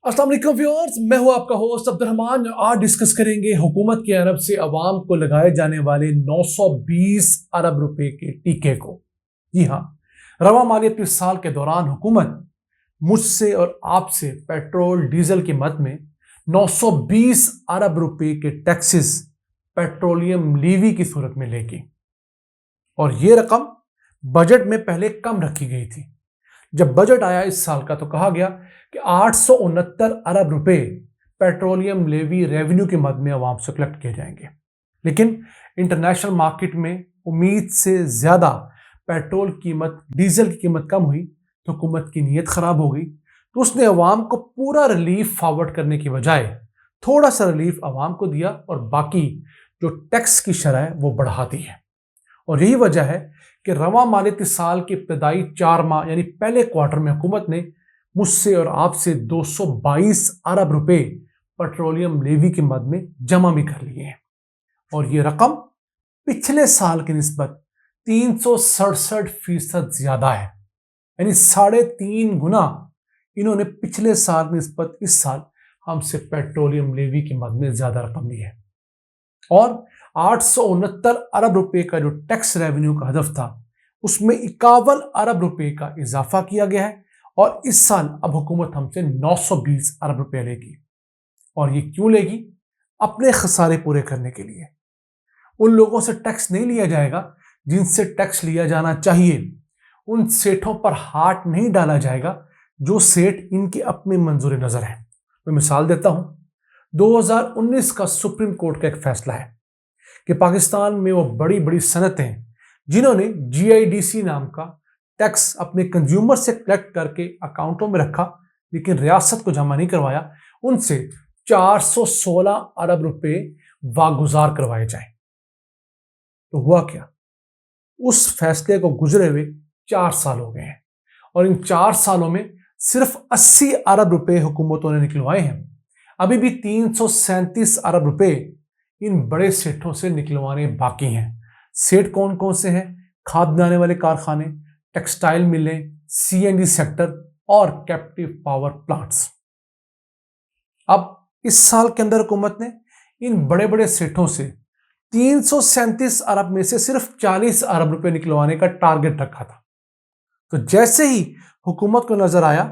अस्सलाम वालेकुम व्यूअर्स, मैं हूं आपका होस्ट अब्दुर्रहमान। आज डिस्कस करेंगे हुकूमत की अरब से अवाम को लगाए जाने वाले 920 अरब रुपए के टीके को। जी हाँ, रवा मालियाती साल के दौरान हुकूमत मुझसे और आपसे पेट्रोल डीजल की मद में 920 अरब रुपए के टैक्सेस पेट्रोलियम लीवी की सूरत में लेगी और ये रकम बजट में पहले कम रखी गई थी। जब बजट आया इस साल का तो कहा गया कि 869 अरब रुपए पेट्रोलियम लेवी रेवेन्यू के मद में अवाम से कलेक्ट किए जाएंगे, लेकिन इंटरनेशनल मार्केट में उम्मीद से ज्यादा पेट्रोल कीमत डीजल की कीमत कम हुई तो हुकूमत की नीयत खराब हो गई। तो उसने अवाम को पूरा रिलीफ फॉरवर्ड करने की बजाय थोड़ा सा रिलीफ अवाम को दिया और बाकी जो टैक्स की शरह है वो बढ़ा दी है। और यही वजह है कि रवा मालियाती साल के इब्तदाई 4 माह यानी पहले क्वार्टर में हुकूमत ने मुझसे और आपसे 222 अरब रुपए पेट्रोलियम लेवी की मद में जमा भी कर लिए हैं और ये रकम पिछले साल की निस्बत 367% ज्यादा है, यानी 3.5 गुना इन्होंने पिछले साल की निस्बत इस साल हमसे पेट्रोलियम लेवी की मद में ज्यादा रकम ली है। और 869 अरब रुपए का जो टैक्स रेवेन्यू का हदफ था उसमें 51 अरब रुपए का इजाफा किया गया है और इस साल अब हुकूमत हमसे 920 अरब रुपए लेगी। और ये क्यों लेगी? अपने खसारे पूरे करने के लिए। उन लोगों से टैक्स नहीं लिया जाएगा जिनसे टैक्स लिया जाना चाहिए, उन सेठों पर हाथ नहीं डाला जाएगा जो सेठ इनके अपने मंजूर नजर है। मैं मिसाल देता हूं, 2019 का सुप्रीम कोर्ट का एक फैसला है कि पाकिस्तान में वो बड़ी बड़ी सनतें जिन्होंने GIDC नाम का टैक्स अपने कंज्यूमर से कलेक्ट करके अकाउंटों में रखा लेकिन रियासत को जमा नहीं करवाया, उनसे 416 अरब रुपए वागुजार करवाए जाए। तो हुआ क्या? उस फैसले को गुजरे हुए 4 साल हो गए हैं और इन 4 सालों में सिर्फ 80 अरब रुपए हुकूमतों ने निकलवाए हैं। अभी भी 337 अरब रुपए इन बड़े सेठों से निकलवाने बाकी हैं। सेठ कौन कौन से हैं? खाद बनाने वाले कारखाने, टेक्सटाइल मिलें, CNG सेक्टर और कैप्टिव पावर प्लांट्स। अब इस साल के अंदर हुकूमत ने इन बड़े बड़े सेठों से 337 अरब में से सिर्फ 40 अरब रुपए निकलवाने का टारगेट रखा था। तो जैसे ही हुकूमत को नजर आया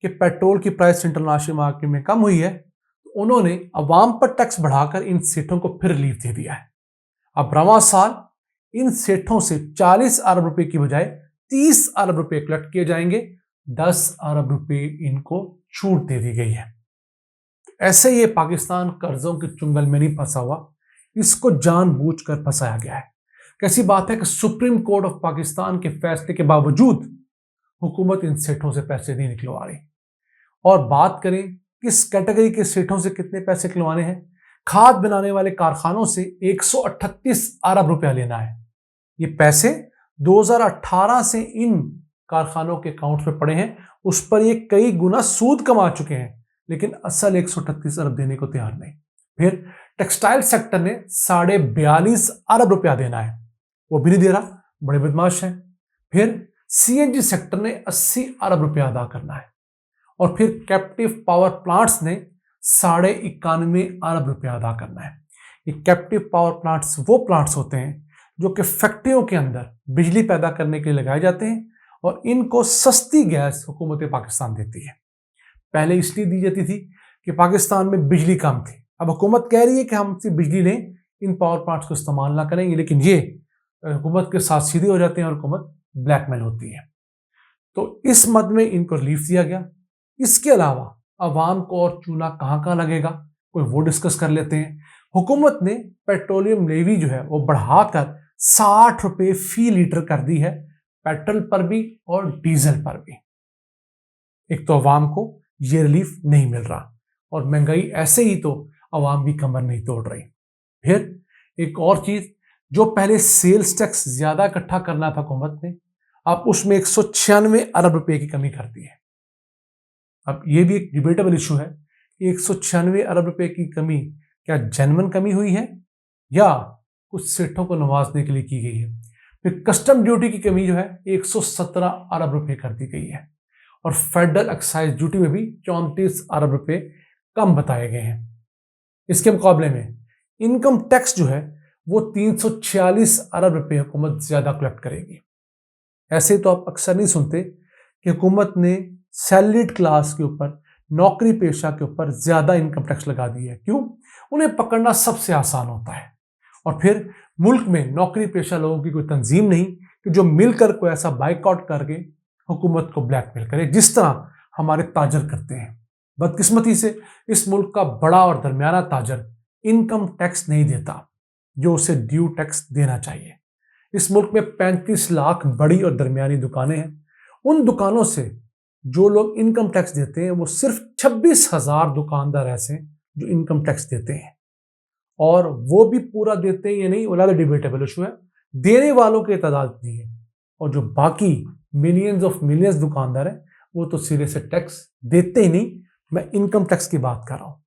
कि पेट्रोल की प्राइस इंटरनेशनल मार्केट में कम हुई है, उन्होंने अवाम पर टैक्स बढ़ाकर इन सेठों को फिर रिलीफ दे दिया है। अब रवां साल इन सेठों से 40 अरब रुपए की बजाय 30 अरब रुपए कलेक्ट किए जाएंगे, 10 अरब रुपए इनको छूट दे दी गई है। ऐसे ये पाकिस्तान कर्जों के चुंगल में नहीं फंसा हुआ, इसको जानबूझकर फंसाया गया है। कैसी बात है कि सुप्रीम कोर्ट ऑफ पाकिस्तान के फैसले के बावजूद हुकूमत इन सेठों से पैसे नहीं निकलवा रही। और बात करें किस कैटेगरी के सेठों से कितने पैसे निकलवाने हैं, खाद बनाने वाले कारखानों से 138 अरब रुपया लेना है। ये पैसे 2018 से इन कारखानों के अकाउंट में पड़े हैं, उस पर ये कई गुना सूद कमा चुके हैं, लेकिन असल 138 अरब देने को तैयार नहीं। फिर टेक्सटाइल सेक्टर ने 42.5 अरब रुपया देना है, वो भी नहीं दे रहा, बड़े बदमाश हैं। फिर CNG सेक्टर ने 80 अरब रुपया अदा करना है और फिर कैप्टिव पावर प्लांट्स ने 91.5 अरब रुपया अदा करना है। ये कैप्टिव पावर प्लांट्स वो प्लांट्स होते हैं जो कि फैक्ट्रियों के अंदर बिजली पैदा करने के लिए लगाए जाते हैं और इनको सस्ती गैस हुकूमत पाकिस्तान देती है। पहले इसलिए दी जाती थी कि पाकिस्तान में बिजली कम थी। अब हुकूमत कह रही है कि हम बिजली लें, इन पावर प्लांट्स को इस्तेमाल ना करेंगे, लेकिन ये हुकूमत के साथ सीधे हो जाते हैं और हुकूमत ब्लैकमेल होती है। तो इस मद में इनको रिलीफ दिया गया। इसके अलावा अवाम को और चूना कहाँ लगेगा, कोई वो डिस्कस कर लेते हैं। हुकूमत ने पेट्रोलियम लेवी जो है वो बढ़ाकर 60 रुपए फी लीटर कर दी है, पेट्रोल पर भी और डीजल पर भी। एक तो अवाम को ये रिलीफ नहीं मिल रहा और महंगाई ऐसे ही तो अवाम भी कमर नहीं तोड़ रही। फिर एक और चीज, जो पहले सेल्स टैक्स ज्यादा इकट्ठा करना था हुकूमत ने, अब उसमें 196 अरब रुपए की कमी कर दी है। अब ये भी एक डिबेटेबल इशू है कि 196 अरब रुपए की कमी क्या जेन्युइन कमी हुई है या कुछ सेठों को नवाजने के लिए की गई है। फिर कस्टम ड्यूटी की कमी जो है 117 अरब रुपए कर दी गई है اور फेडरल एक्साइज ड्यूटी में भी 34 अरब रुपए कम बताए गए हैं। इसके मुकाबले में इनकम टैक्स जो है वो 346 अरब रुपए हुकूमत ज्यादा कलेक्ट करेगी। ऐसे तो आप अक्सर नहीं सुनते कि हुकूमत ने सैलरीड क्लास के ऊपर, नौकरी पेशा के ऊपर ज्यादा इनकम टैक्स लगा दिया है। क्यों? उन्हें पकड़ना सबसे आसान होता है। और फिर मुल्क में नौकरी पेशा लोगों की कोई तंजीम नहीं कि जो मिलकर कोई ऐसा बाइकआउट करके हुकूमत को ब्लैकमेल करे, जिस तरह हमारे ताजर करते हैं। बदकिस्मती से इस मुल्क का बड़ा और दरमियाना ताजर इनकम टैक्स नहीं देता जो उसे ड्यू टैक्स देना चाहिए। इस मुल्क में 35 लाख बड़ी और दरमियानी दुकानें हैं। उन दुकानों से जो लोग इनकम टैक्स देते हैं वो सिर्फ 26,000 दुकानदार ऐसे हैं जो इनकम टैक्स देते हैं, और वो भी पूरा देते हैं या नहीं वो ज़्यादा डिबेटेबल इशू है। देने वालों की तादाद नहीं है, और जो बाकी मिलियंस ऑफ मिलियंस दुकानदार हैं वो तो सिरे से टैक्स देते ही नहीं। मैं इनकम टैक्स की बात कर रहा हूँ।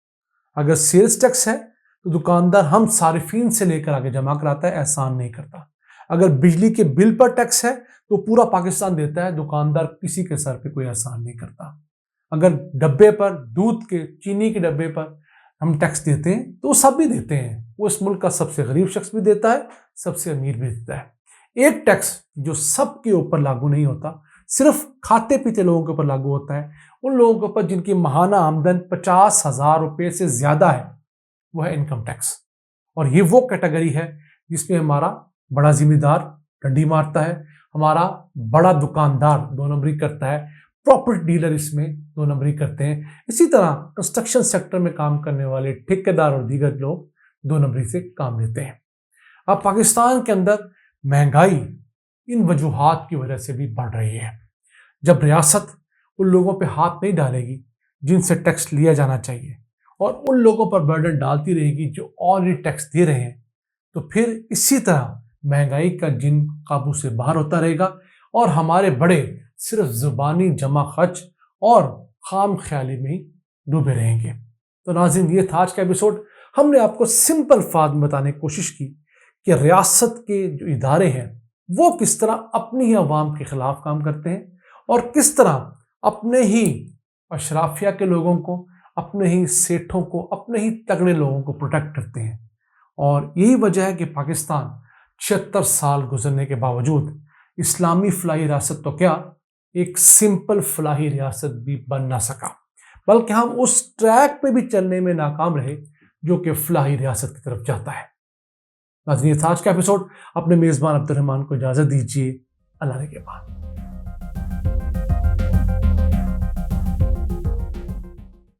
अगर सेल्स टैक्स है तो दुकानदार हम सारिफीन से लेकर आगे जमा कराता है, एहसान नहीं करता। अगर बिजली के बिल पर टैक्स है तो पूरा पाकिस्तान देता है, दुकानदार किसी के सर पे कोई एहसान नहीं करता। अगर डब्बे पर, दूध के, चीनी के डब्बे पर हम टैक्स देते हैं तो वो सब भी देते हैं। वो इस मुल्क का सबसे गरीब शख्स भी देता है, सबसे अमीर भी देता है। एक टैक्स जो सबके ऊपर लागू नहीं होता, सिर्फ खाते पीते लोगों के ऊपर लागू होता है, उन लोगों के ऊपर जिनकी माहाना आमदन 50,000 रुपये से ज्यादा है, वो है इनकम टैक्स। और ये वो कैटेगरी है जिसमें हमारा बड़ा जिम्मेदार डंडी मारता है, हमारा बड़ा दुकानदार 2 नंबरी करता है, प्रॉपर्टी डीलर इसमें 2 नंबरी करते हैं। इसी तरह कंस्ट्रक्शन सेक्टर में काम करने वाले ठेकेदार और दीगर लोग 2 नंबरी से काम लेते हैं। अब पाकिस्तान के अंदर महंगाई इन वजूहात की वजह से भी बढ़ रही है। जब रियासत उन लोगों पे हाथ नहीं डालेगी जिनसे टैक्स लिया जाना चाहिए, और उन लोगों पर बर्डन डालती रहेगी जो ऑलरेडी टैक्स दे रहे हैं, तो फिर इसी तरह महंगाई का जिन काबू से बाहर होता रहेगा, और हमारे बड़े सिर्फ जुबानी जमा खर्च और खाम ख्याली में ही डूबे रहेंगे। तो नाज़रीन, ये था आज का एपिसोड। हमने आपको सिंपल फार्म में बताने की कोशिश की कि रियासत के जो इदारे हैं वो किस तरह अपनी ही अवाम के खिलाफ काम करते हैं, और किस तरह अपने ही अशराफिया के लोगों को, अपने ही सेठों को, अपने ही तगड़े लोगों को प्रोटेक्ट करते हैं। और यही वजह है कि पाकिस्तान 76 साल गुजरने के बावजूद इस्लामी फलाही रियासत तो क्या, एक सिंपल फलाही रियासत भी बन ना सका, बल्कि हम उस ट्रैक पे भी चलने में नाकाम रहे जो कि फलाही रियासत की तरफ जाता है। नाज़रीन, आज का एपिसोड अपने मेज़बान अब्दुल रहमान को इजाज़त दीजिए। अल्लाह के बाद।